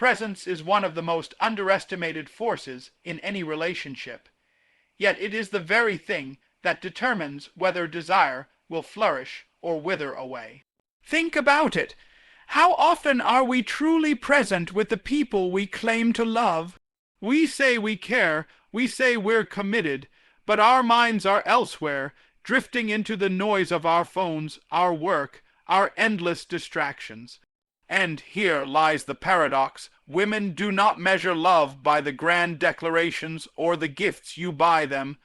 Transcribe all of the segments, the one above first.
Presence is one of the most underestimated forces in any relationship. Yet it is the very thing that determines whether desire will flourish or wither away. Think about it. How often are we truly present with the people we claim to love? We say we care, we say we're committed, but our minds are elsewhere, drifting into the noise of our phones, our work, our endless distractions. And here lies the paradox. Women do not measure love by the grand declarations or the gifts you buy them.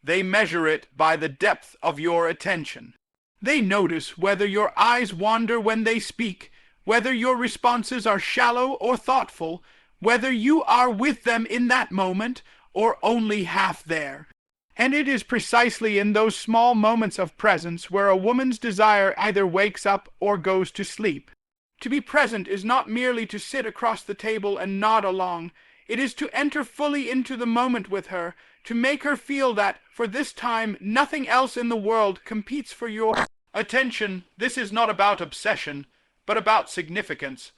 They measure it by the depth of your attention. They notice whether your eyes wander when they speak, whether your responses are shallow or thoughtful, whether you are with them in that moment or only half there. And it is precisely in those small moments of presence where a woman's desire either wakes up or goes to sleep. To be present is not merely to sit across the table and nod along. It is to enter fully into the moment with her, to make her feel that, for this time, nothing else in the world competes for your attention. This is not about obsession, but about significance.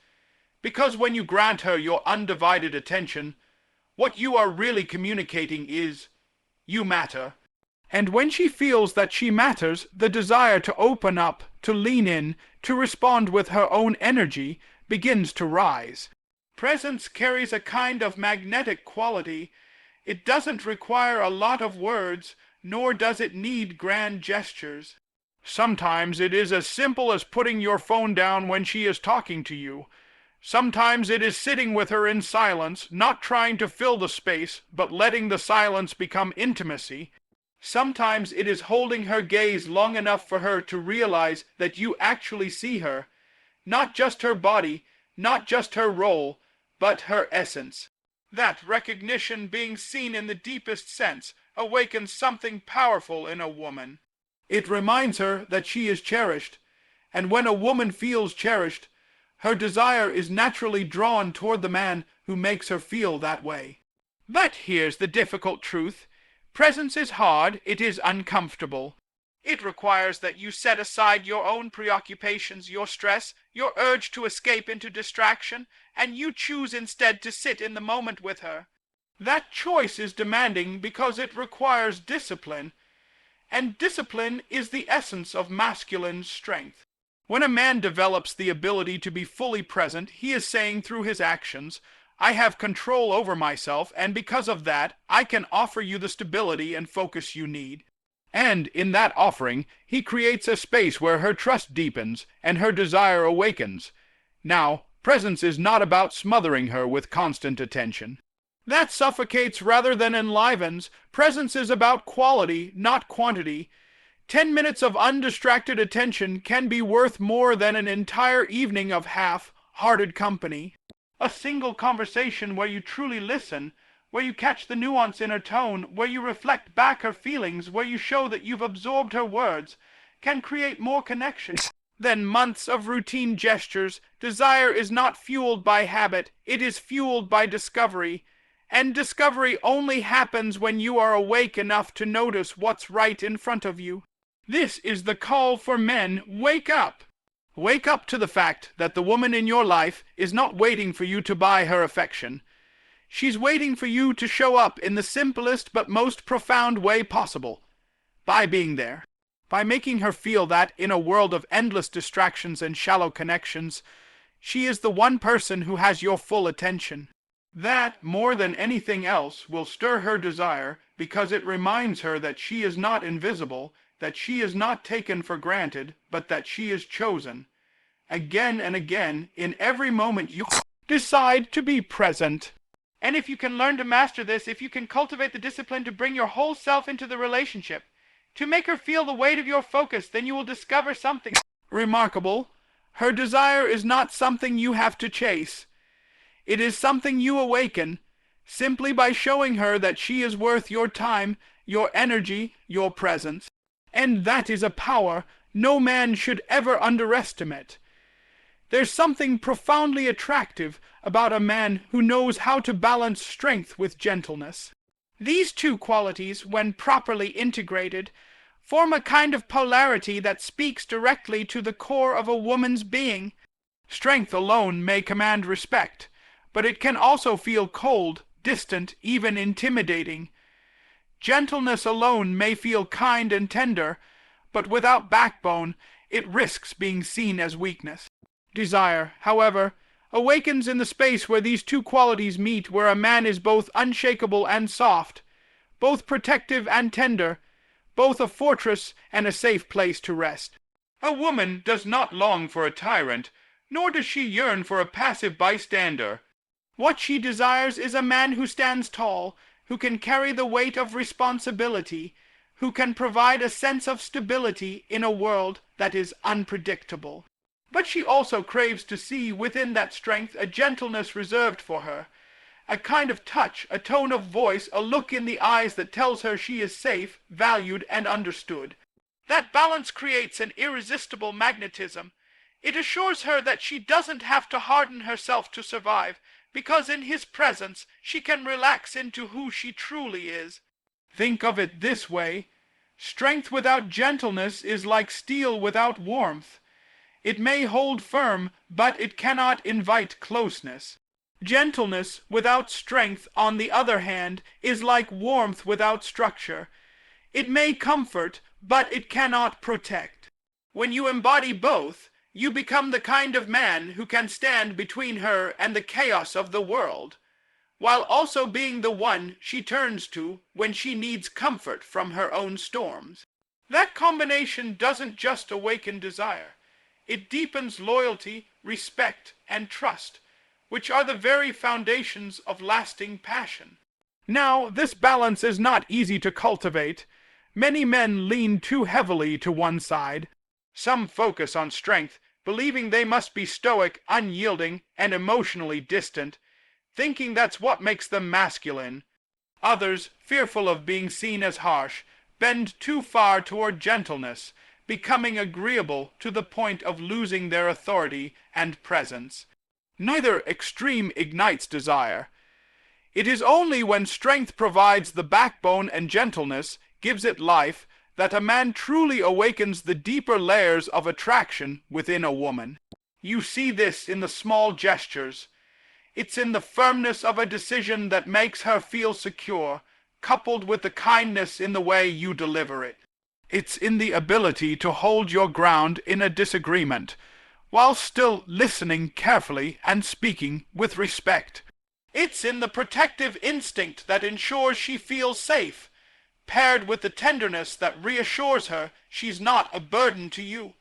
Because when you grant her your undivided attention, what you are really communicating is, you matter. And when she feels that she matters, the desire to open up, to lean in, to respond with her own energy, begins to rise. Presence carries a kind of magnetic quality. It doesn't require a lot of words, nor does it need grand gestures. Sometimes it is as simple as putting your phone down when she is talking to you. Sometimes it is sitting with her in silence, not trying to fill the space, but letting the silence become intimacy. Sometimes it is holding her gaze long enough for her to realize that you actually see her, not just her body, not just her role, but her essence. That recognition, being seen in the deepest sense, awakens something powerful in a woman. It reminds her that she is cherished, and when a woman feels cherished, her desire is naturally drawn toward the man who makes her feel that way. But here's the difficult truth. Presence is hard, it is uncomfortable. It requires that you set aside your own preoccupations, your stress, your urge to escape into distraction, and you choose instead to sit in the moment with her. That choice is demanding because it requires discipline, and discipline is the essence of masculine strength. When a man develops the ability to be fully present, he is saying through his actions, I have control over myself, and because of that, I can offer you the stability and focus you need. And in that offering, he creates a space where her trust deepens and her desire awakens. Now, presence is not about smothering her with constant attention. That suffocates rather than enlivens. Presence is about quality, not quantity. 10 minutes of undistracted attention can be worth more than an entire evening of half-hearted company. A single conversation where you truly listen, where you catch the nuance in her tone, where you reflect back her feelings, where you show that you've absorbed her words, can create more connection than months of routine gestures. Desire is not fueled by habit, it is fueled by discovery. And discovery only happens when you are awake enough to notice what's right in front of you. This is the call for men. Wake up! Wake up to the fact that the woman in your life is not waiting for you to buy her affection. She's waiting for you to show up in the simplest but most profound way possible. By being there. By making her feel that, in a world of endless distractions and shallow connections, she is the one person who has your full attention. That, more than anything else, will stir her desire because it reminds her that she is not invisible, that she is not taken for granted, but that she is chosen. Again and again, in every moment you decide to be present. And if you can learn to master this, if you can cultivate the discipline to bring your whole self into the relationship, to make her feel the weight of your focus, then you will discover something remarkable. Her desire is not something you have to chase. It is something you awaken, simply by showing her that she is worth your time, your energy, your presence. And that is a power no man should ever underestimate. There's something profoundly attractive about a man who knows how to balance strength with gentleness. These two qualities, when properly integrated, form a kind of polarity that speaks directly to the core of a woman's being. Strength alone may command respect, but it can also feel cold, distant, even intimidating. Gentleness alone may feel kind and tender, but without backbone, it risks being seen as weakness. Desire, however, awakens in the space where these two qualities meet, where a man is both unshakable and soft, both protective and tender, both a fortress and a safe place to rest. A woman does not long for a tyrant, nor does she yearn for a passive bystander. What she desires is a man who stands tall, who can carry the weight of responsibility, who can provide a sense of stability in a world that is unpredictable. But she also craves to see within that strength a gentleness reserved for her, a kind of touch, a tone of voice, a look in the eyes that tells her she is safe, valued, and understood. That balance creates an irresistible magnetism. It assures her that she doesn't have to harden herself to survive, because in his presence she can relax into who she truly is. Think of it this way. Strength without gentleness is like steel without warmth. It may hold firm, but it cannot invite closeness. Gentleness without strength, on the other hand, is like warmth without structure. It may comfort, but it cannot protect. When you embody both, you become the kind of man who can stand between her and the chaos of the world, while also being the one she turns to when she needs comfort from her own storms. That combination doesn't just awaken desire. It deepens loyalty, respect, and trust, which are the very foundations of lasting passion. Now, this balance is not easy to cultivate. Many men lean too heavily to one side. Some focus on strength, believing they must be stoic, unyielding, and emotionally distant, thinking that's what makes them masculine. Others, fearful of being seen as harsh, bend too far toward gentleness, becoming agreeable to the point of losing their authority and presence. Neither extreme ignites desire. It is only when strength provides the backbone and gentleness gives it life that a man truly awakens the deeper layers of attraction within a woman. You see this in the small gestures. It's in the firmness of a decision that makes her feel secure, coupled with the kindness in the way you deliver it. It's in the ability to hold your ground in a disagreement, while still listening carefully and speaking with respect. It's in the protective instinct that ensures she feels safe, paired with the tenderness that reassures her she's not a burden to you.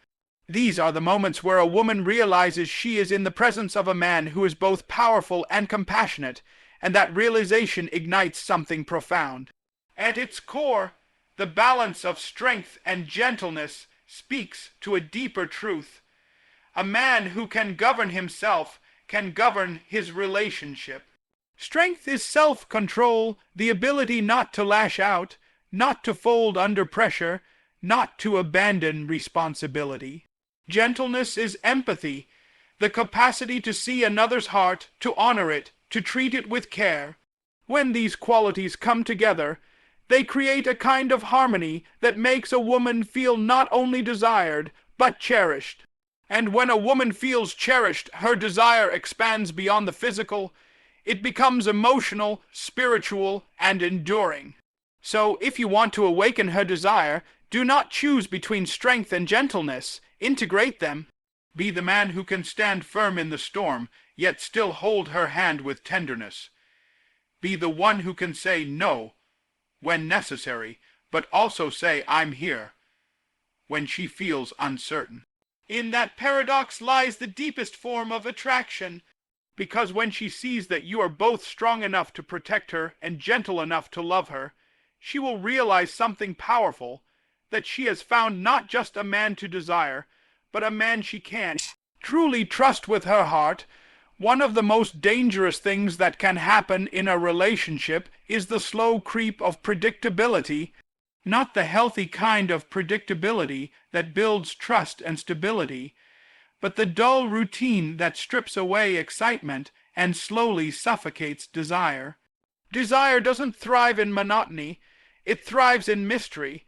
These are the moments where a woman realizes she is in the presence of a man who is both powerful and compassionate, and that realization ignites something profound. At its core, the balance of strength and gentleness speaks to a deeper truth. A man who can govern himself can govern his relationship. Strength is self-control, the ability not to lash out, not to fold under pressure, not to abandon responsibility. Gentleness is empathy, the capacity to see another's heart, to honor it, to treat it with care. When these qualities come together, they create a kind of harmony that makes a woman feel not only desired, but cherished. And when a woman feels cherished, her desire expands beyond the physical. It becomes emotional, spiritual, and enduring. So, if you want to awaken her desire, do not choose between strength and gentleness. Integrate them. Be the man who can stand firm in the storm, yet still hold her hand with tenderness. Be the one who can say no when necessary, but also say I'm here when she feels uncertain. In that paradox lies the deepest form of attraction, because when she sees that you are both strong enough to protect her and gentle enough to love her, she will realize something powerful, that she has found not just a man to desire, but a man she can truly trust with her heart. One of the most dangerous things that can happen in a relationship is the slow creep of predictability, not the healthy kind of predictability that builds trust and stability, but the dull routine that strips away excitement and slowly suffocates desire. Desire doesn't thrive in monotony, it thrives in mystery.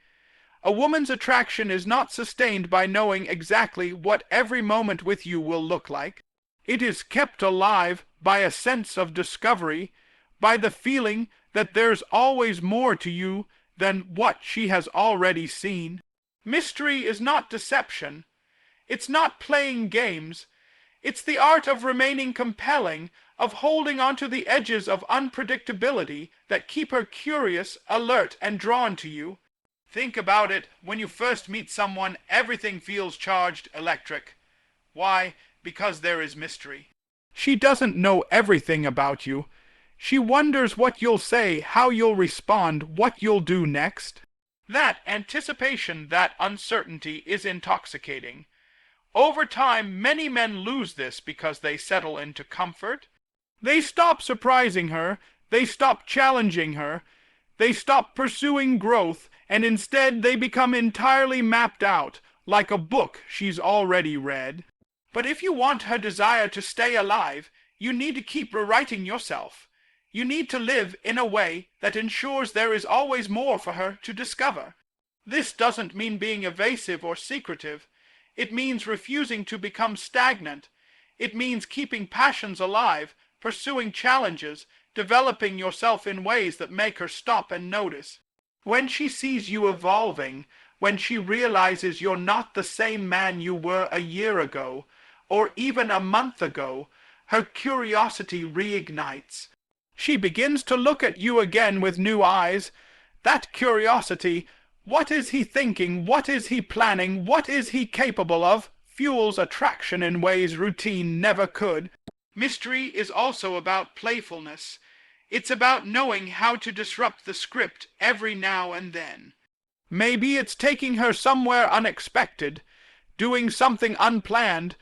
A woman's attraction is not sustained by knowing exactly what every moment with you will look like. It is kept alive by a sense of discovery, by the feeling that there's always more to you than what she has already seen. Mystery is not deception. It's not playing games. It's the art of remaining compelling, of holding onto the edges of unpredictability that keep her curious, alert, and drawn to you. Think about it. When you first meet someone, everything feels charged, electric. Why? Because there is mystery. She doesn't know everything about you. She wonders what you'll say, how you'll respond, what you'll do next. That anticipation, that uncertainty is intoxicating. Over time, many men lose this because they settle into comfort. They stop surprising her, they stop challenging her, they stop pursuing growth, and instead they become entirely mapped out, like a book she's already read. But if you want her desire to stay alive, you need to keep rewriting yourself. You need to live in a way that ensures there is always more for her to discover. This doesn't mean being evasive or secretive. It means refusing to become stagnant. It means keeping passions alive, pursuing challenges, developing yourself in ways that make her stop and notice. When she sees you evolving, when she realizes you're not the same man you were a year ago, or even a month ago, her curiosity reignites. She begins to look at you again with new eyes. That curiosity, what is he thinking, what is he planning, what is he capable of, fuels attraction in ways routine never could. Mystery is also about playfulness. It's about knowing how to disrupt the script every now and then. Maybe it's taking her somewhere unexpected, doing something unplanned,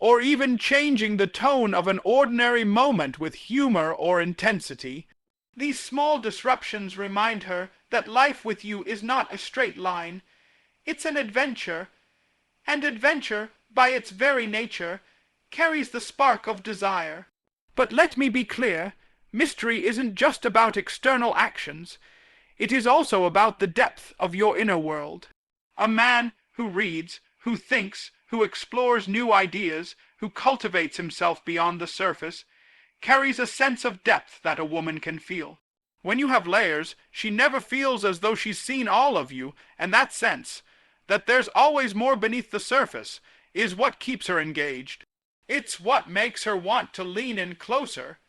or even changing the tone of an ordinary moment with humor or intensity. These small disruptions remind her that life with you is not a straight line. It's an adventure, and adventure, by its very nature, carries the spark of desire. But let me be clear, mystery isn't just about external actions. It is also about the depth of your inner world. A man who reads, who thinks, who explores new ideas, who cultivates himself beyond the surface, carries a sense of depth that a woman can feel. When you have layers, she never feels as though she's seen all of you, and that sense, that there's always more beneath the surface, is what keeps her engaged. It's what makes her want to lean in closer,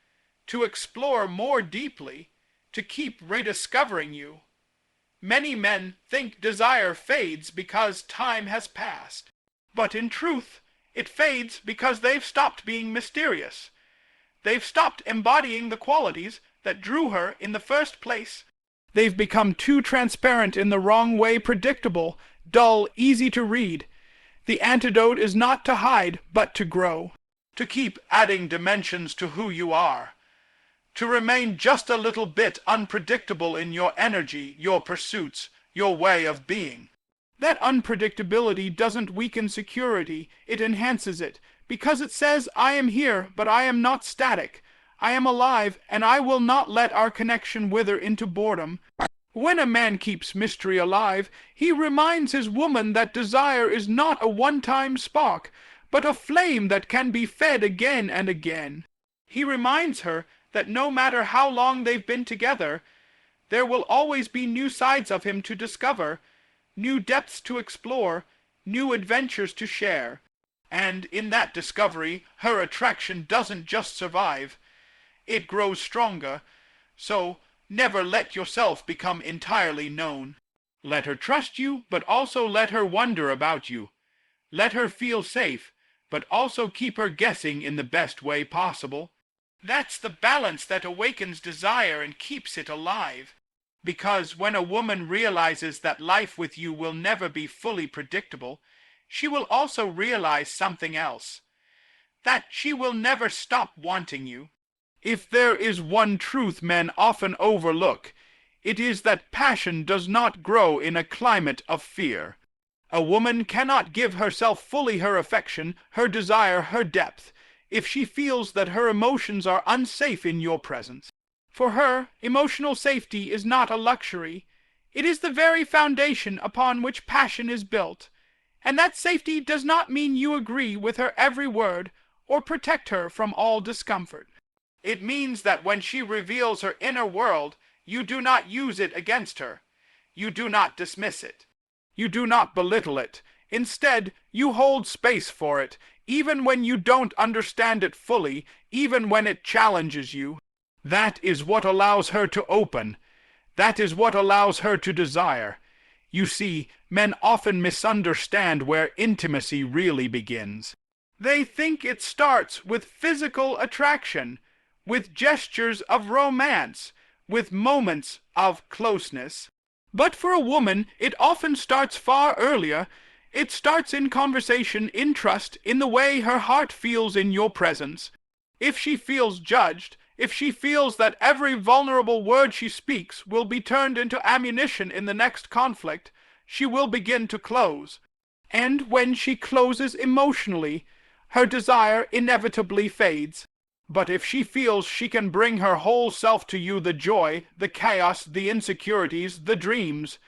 to explore more deeply, to keep rediscovering you. Many men think desire fades because time has passed. But in truth, it fades because they've stopped being mysterious. They've stopped embodying the qualities that drew her in the first place. They've become too transparent, in the wrong way predictable, dull, easy to read. The antidote is not to hide, but to grow. To keep adding dimensions to who you are. To remain just a little bit unpredictable in your energy, your pursuits, your way of being. That unpredictability doesn't weaken security, it enhances it, because it says, I am here, but I am not static. I am alive, and I will not let our connection wither into boredom. When a man keeps mystery alive, he reminds his woman that desire is not a one-time spark, but a flame that can be fed again and again. He reminds her that no matter how long they've been together, there will always be new sides of him to discover, new depths to explore, new adventures to share. And in that discovery, her attraction doesn't just survive. It grows stronger. So, never let yourself become entirely known. Let her trust you, but also let her wonder about you. Let her feel safe, but also keep her guessing in the best way possible. That's the balance that awakens desire and keeps it alive. Because when a woman realizes that life with you will never be fully predictable, she will also realize something else. That she will never stop wanting you. If there is one truth men often overlook, it is that passion does not grow in a climate of fear. A woman cannot give herself fully her affection, her desire, her depth, if she feels that her emotions are unsafe in your presence. For her, emotional safety is not a luxury. It is the very foundation upon which passion is built. And that safety does not mean you agree with her every word, or protect her from all discomfort. It means that when she reveals her inner world, you do not use it against her. You do not dismiss it. You do not belittle it. Instead, you hold space for it, even when you don't understand it fully, even when it challenges you. That is what allows her to open. That is what allows her to desire. You see, men often misunderstand where intimacy really begins. They think it starts with physical attraction, with gestures of romance, with moments of closeness. But for a woman, it often starts far earlier. It starts in conversation, in trust, in the way her heart feels in your presence. If she feels judged, if she feels that every vulnerable word she speaks will be turned into ammunition in the next conflict, she will begin to close. And when she closes emotionally, her desire inevitably fades. But if she feels she can bring her whole self to you, the joy, the chaos, the insecurities, the dreams,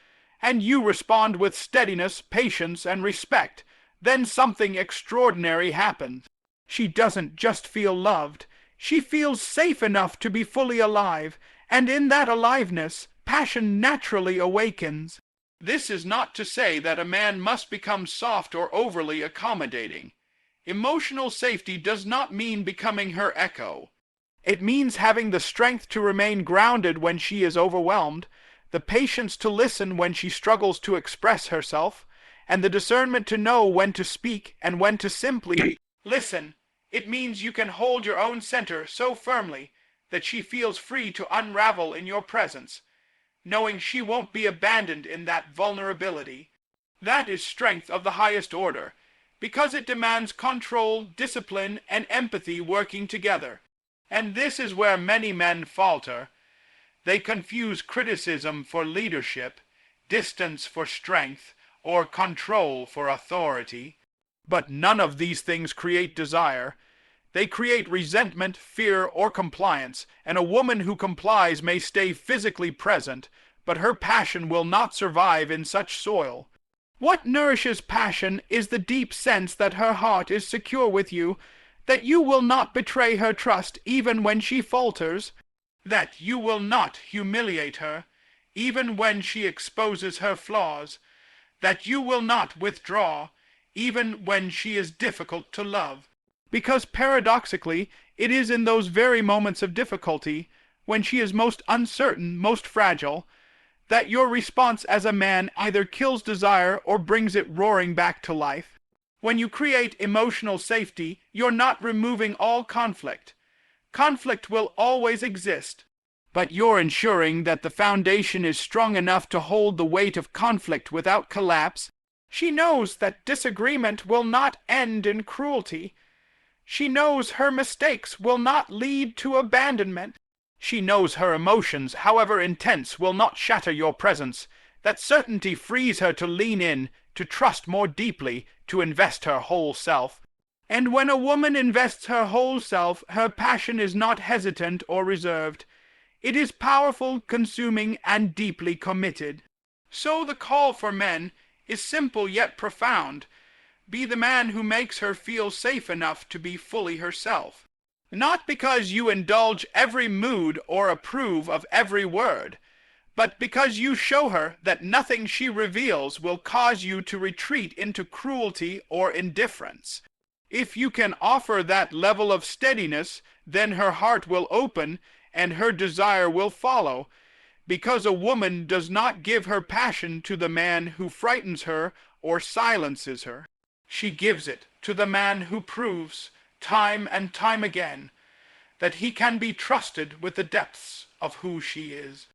and you respond with steadiness, patience, and respect, then something extraordinary happens. She doesn't just feel loved. She feels safe enough to be fully alive, and in that aliveness, passion naturally awakens. This is not to say that a man must become soft or overly accommodating. Emotional safety does not mean becoming her echo. It means having the strength to remain grounded when she is overwhelmed, the patience to listen when she struggles to express herself, and the discernment to know when to speak and when to simply listen. It means you can hold your own center so firmly that she feels free to unravel in your presence, knowing she won't be abandoned in that vulnerability. That is strength of the highest order, because it demands control, discipline, and empathy working together. And this is where many men falter. They confuse criticism for leadership, distance for strength, or control for authority. But none of these things create desire. They create resentment, fear, or compliance, and a woman who complies may stay physically present, but her passion will not survive in such soil. What nourishes passion is the deep sense that her heart is secure with you, that you will not betray her trust even when she falters, that you will not humiliate her, even when she exposes her flaws, that you will not withdraw, even when she is difficult to love. Because paradoxically, it is in those very moments of difficulty, when she is most uncertain, most fragile, that your response as a man either kills desire or brings it roaring back to life. When you create emotional safety, you're not removing all conflict. Conflict will always exist, but you're ensuring that the foundation is strong enough to hold the weight of conflict without collapse. She knows that disagreement will not end in cruelty. She knows her mistakes will not lead to abandonment. She knows her emotions, however intense, will not shatter your presence. That certainty frees her to lean in, to trust more deeply, to invest her whole self. And when a woman invests her whole self, her passion is not hesitant or reserved. It is powerful, consuming, and deeply committed. So the call for men is simple yet profound. Be the man who makes her feel safe enough to be fully herself. Not because you indulge every mood or approve of every word, but because you show her that nothing she reveals will cause you to retreat into cruelty or indifference. If you can offer that level of steadiness, then her heart will open and her desire will follow, because a woman does not give her passion to the man who frightens her or silences her. She gives it to the man who proves, time and time again, that he can be trusted with the depths of who she is.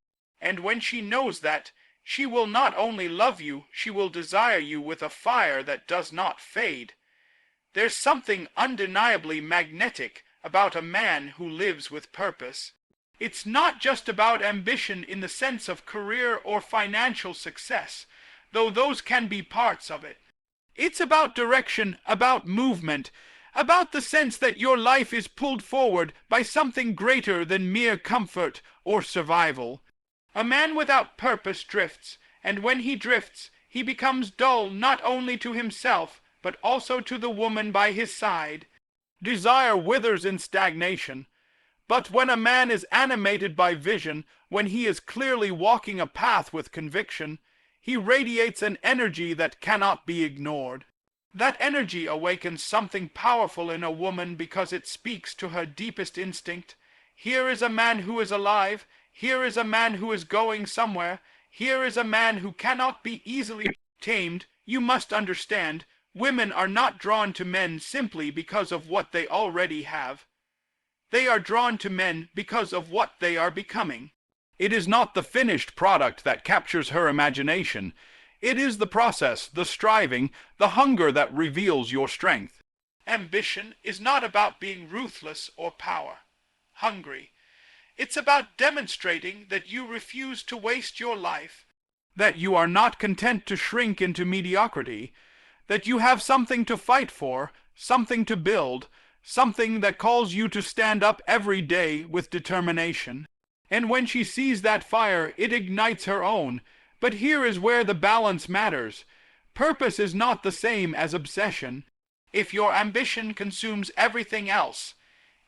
And when she knows that, she will not only love you, she will desire you with a fire that does not fade. There's something undeniably magnetic about a man who lives with purpose. It's not just about ambition in the sense of career or financial success, though those can be parts of it. It's about direction, about movement, about the sense that your life is pulled forward by something greater than mere comfort or survival. A man without purpose drifts, and when he drifts, he becomes dull not only to himself, but also to the woman by his side. Desire withers in stagnation, but when a man is animated by vision, when he is clearly walking a path with conviction, he radiates an energy that cannot be ignored. That energy awakens something powerful in a woman because it speaks to her deepest instinct. Here is a man who is alive. Here is a man who is going somewhere. Here is a man who cannot be easily tamed. You must understand, women are not drawn to men simply because of what they already have. They are drawn to men because of what they are becoming. It is not the finished product that captures her imagination. It is the process, the striving, the hunger that reveals your strength. Ambition is not about being ruthless or hungry. It's about demonstrating that you refuse to waste your life, that you are not content to shrink into mediocrity, that you have something to fight for, something to build, something that calls you to stand up every day with determination. And when she sees that fire, it ignites her own. But here is where the balance matters. Purpose is not the same as obsession. If your ambition consumes everything else,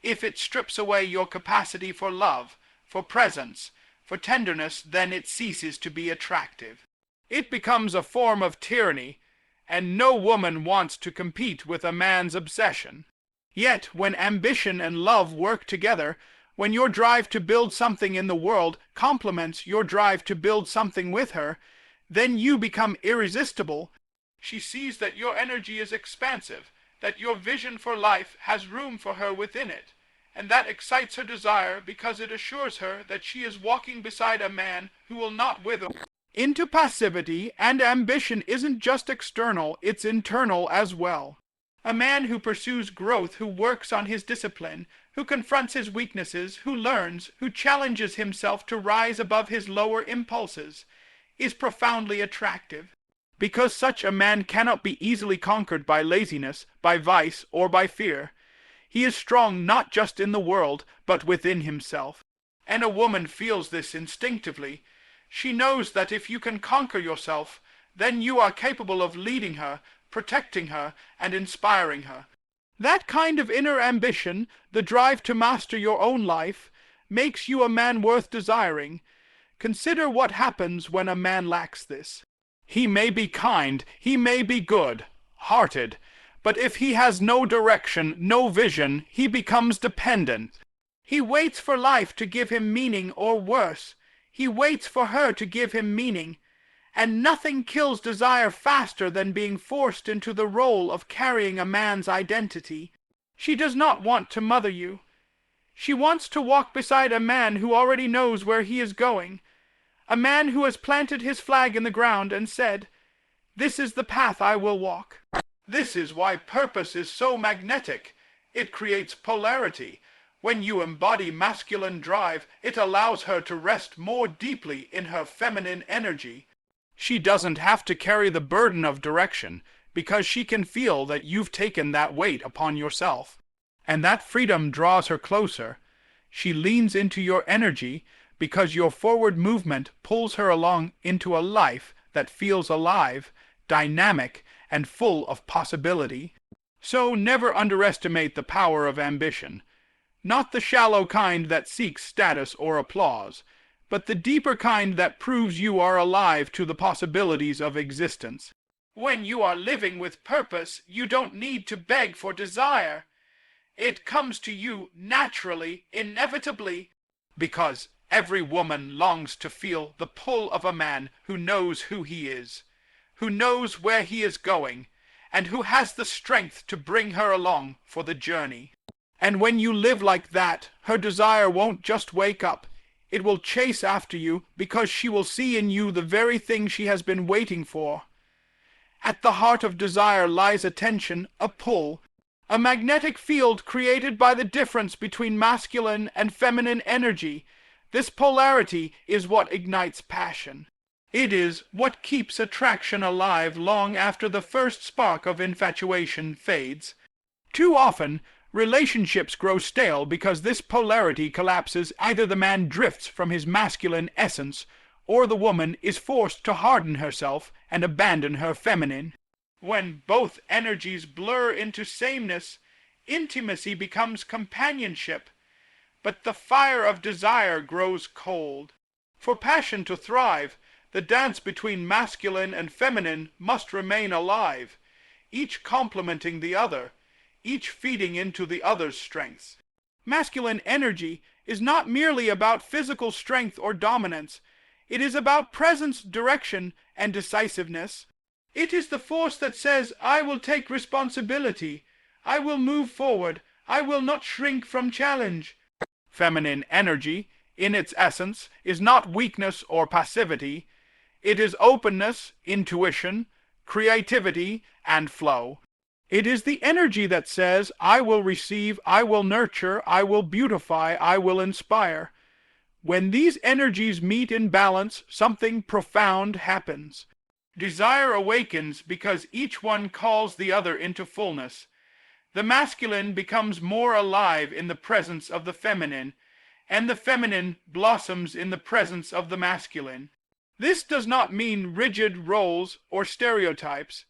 if it strips away your capacity for love, for presence, for tenderness, then it ceases to be attractive. It becomes a form of tyranny, and no woman wants to compete with a man's obsession. Yet, when ambition and love work together, when your drive to build something in the world complements your drive to build something with her, then you become irresistible. She sees that your energy is expansive, that your vision for life has room for her within it, and that excites her desire because it assures her that she is walking beside a man who will not wither into passivity. And ambition isn't just external, it's internal as well. A man who pursues growth, who works on his discipline, who confronts his weaknesses, who learns, who challenges himself to rise above his lower impulses, is profoundly attractive. Because such a man cannot be easily conquered by laziness, by vice, or by fear. He is strong not just in the world, but within himself. And a woman feels this instinctively. She knows that if you can conquer yourself, then you are capable of leading her, protecting her, and inspiring her. That kind of inner ambition, the drive to master your own life, makes you a man worth desiring. Consider what happens when a man lacks this. He may be kind, he may be good, hearted, but if he has no direction, no vision, he becomes dependent. He waits for life to give him meaning, or worse, he waits for her to give him meaning. And nothing kills desire faster than being forced into the role of carrying a man's identity. She does not want to mother you. She wants to walk beside a man who already knows where he is going, a man who has planted his flag in the ground and said, "This is the path I will walk." This is why purpose is so magnetic. It creates polarity. When you embody masculine drive, it allows her to rest more deeply in her feminine energy. She doesn't have to carry the burden of direction, because she can feel that you've taken that weight upon yourself. And that freedom draws her closer. She leans into your energy because your forward movement pulls her along into a life that feels alive, dynamic, and full of possibility. So never underestimate the power of ambition. Not the shallow kind that seeks status or applause, but the deeper kind that proves you are alive to the possibilities of existence. When you are living with purpose, you don't need to beg for desire. It comes to you naturally, inevitably, because every woman longs to feel the pull of a man who knows who he is, who knows where he is going, and who has the strength to bring her along for the journey. And when you live like that, her desire won't just wake up. It will chase after you because she will see in you the very thing she has been waiting for. At the heart of desire lies a tension, a pull, a magnetic field created by the difference between masculine and feminine energy. This polarity is what ignites passion. It is what keeps attraction alive long after the first spark of infatuation fades. Too often, relationships grow stale because this polarity collapses. Either the man drifts from his masculine essence, or the woman is forced to harden herself and abandon her feminine. When both energies blur into sameness, Intimacy becomes companionship, but the fire of desire grows cold. For passion to thrive, the dance between masculine and feminine must remain alive, each complementing the other, each feeding into the other's strengths. Masculine energy is not merely about physical strength or dominance. It is about presence, direction, and decisiveness. It is the force that says, I will take responsibility, I will move forward, I will not shrink from challenge. Feminine energy, in its essence, is not weakness or passivity. It is openness, intuition, creativity, and flow. It is the energy that says, I will receive, I will nurture, I will beautify, I will inspire. When these energies meet in balance, something profound happens. Desire awakens because each one calls the other into fullness. The masculine becomes more alive in the presence of the feminine, and the feminine blossoms in the presence of the masculine. This does not mean rigid roles or stereotypes.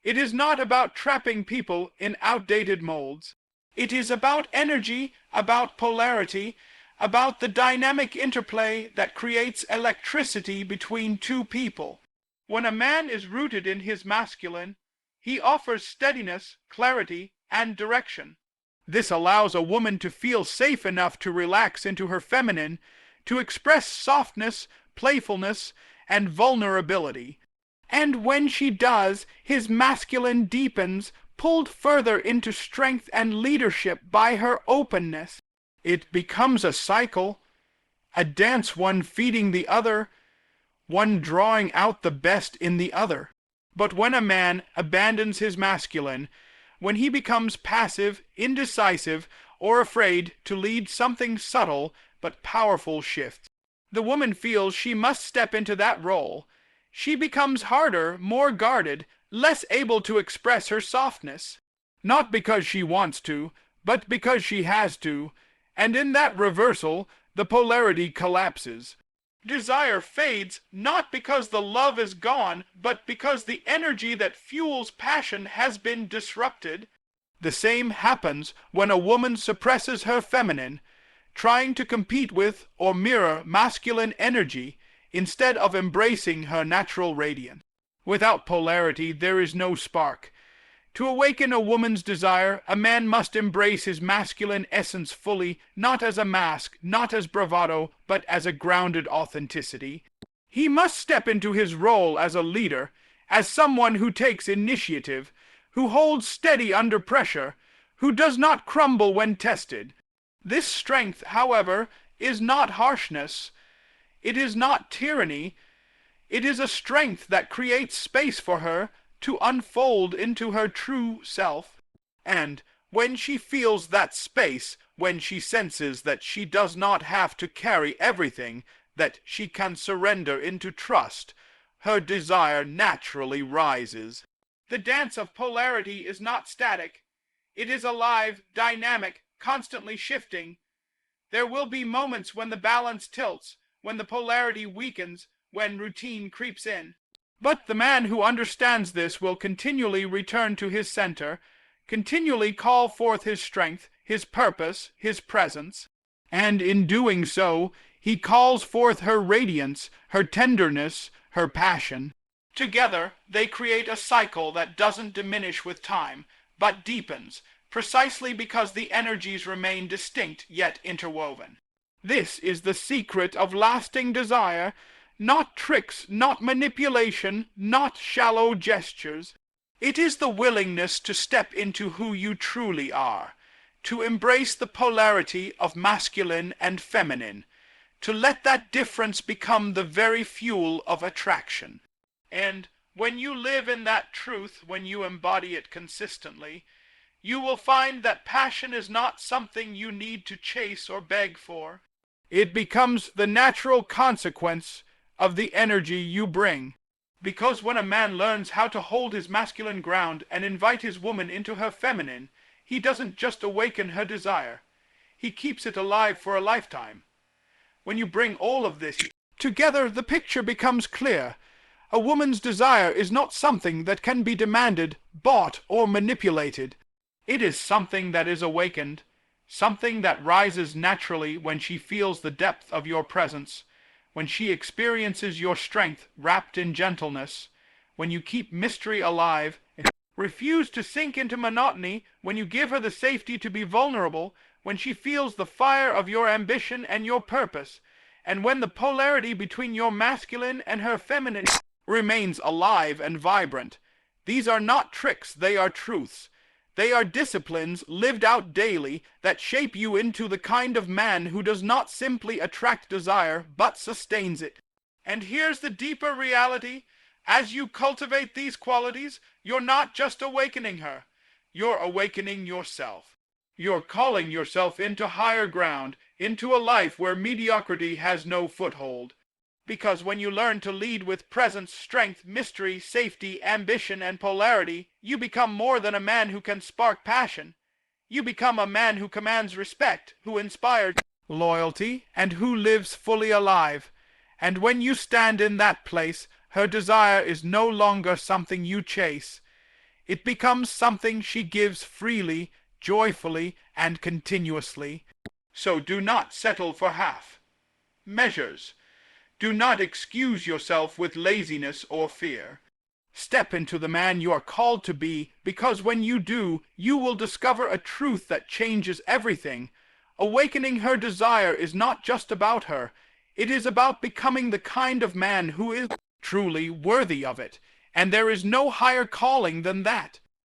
It is not about trapping people in outdated molds. It is about energy, about polarity, about the dynamic interplay that creates electricity between two people. When a man is rooted in his masculine, he offers steadiness, clarity, and direction. This allows a woman to feel safe enough to relax into her feminine, to express softness, playfulness, and vulnerability. And when she does, his masculine deepens, pulled further into strength and leadership by her openness. It becomes a cycle, a dance, one feeding the other, one drawing out the best in the other. But when a man abandons his masculine, when he becomes passive, indecisive, or afraid to lead something subtle but powerful shifts, the woman feels she must step into that role. She becomes harder, more guarded, less able to express her softness. Not because she wants to, but because she has to, and in that reversal, the polarity collapses. Desire fades not because the love is gone, but because the energy that fuels passion has been disrupted. The same happens when a woman suppresses her feminine, trying to compete with or mirror masculine energy instead of embracing her natural radiance. Without polarity, there is no spark. To awaken a woman's desire, a man must embrace his masculine essence fully, not as a mask, not as bravado, but as a grounded authenticity. He must step into his role as a leader, as someone who takes initiative, who holds steady under pressure, who does not crumble when tested. This strength, however, is not harshness. It is not tyranny. It is a strength that creates space for her to unfold into her true self. And when she feels that space, when she senses that she does not have to carry everything, that she can surrender into trust, her desire naturally rises. The dance of polarity is not static. It is alive, dynamic, constantly shifting. There will be moments when the balance tilts, when the polarity weakens, when routine creeps in. But the man who understands this will continually return to his center, continually call forth his strength, his purpose, his presence, and in doing so, he calls forth her radiance, her tenderness, her passion. Together, they create a cycle that doesn't diminish with time, but deepens, precisely because the energies remain distinct yet interwoven. This is the secret of lasting desire. Not tricks, not manipulation, not shallow gestures. It is the willingness to step into who you truly are, to embrace the polarity of masculine and feminine, to let that difference become the very fuel of attraction. And when you live in that truth, when you embody it consistently, you will find that passion is not something you need to chase or beg for. It becomes the natural consequence of the energy you bring. Because when a man learns how to hold his masculine ground and invite his woman into her feminine, he doesn't just awaken her desire. He keeps it alive for a lifetime. When you bring all of this together, the picture becomes clear. A woman's desire is not something that can be demanded, bought, or manipulated. It is something that is awakened, something that rises naturally when she feels the depth of your presence, when she experiences your strength wrapped in gentleness, when you keep mystery alive, refuse to sink into monotony, when you give her the safety to be vulnerable, when she feels the fire of your ambition and your purpose, and when the polarity between your masculine and her feminine remains alive and vibrant. These are not tricks, they are truths. They are disciplines lived out daily that shape you into the kind of man who does not simply attract desire, but sustains it. And here's the deeper reality. As you cultivate these qualities, you're not just awakening her, you're awakening yourself. You're calling yourself into higher ground, into a life where mediocrity has no foothold. Because when you learn to lead with presence, strength, mystery, safety, ambition, and polarity, you become more than a man who can spark passion. You become a man who commands respect, who inspires loyalty, and who lives fully alive. And when you stand in that place, her desire is no longer something you chase. It becomes something she gives freely, joyfully, and continuously. So do not settle for half measures. Do not excuse yourself with laziness or fear. Step into the man you are called to be, because when you do, you will discover a truth that changes everything. Awakening her desire is not just about her. It is about becoming the kind of man who is truly worthy of it. And there is no higher calling than that.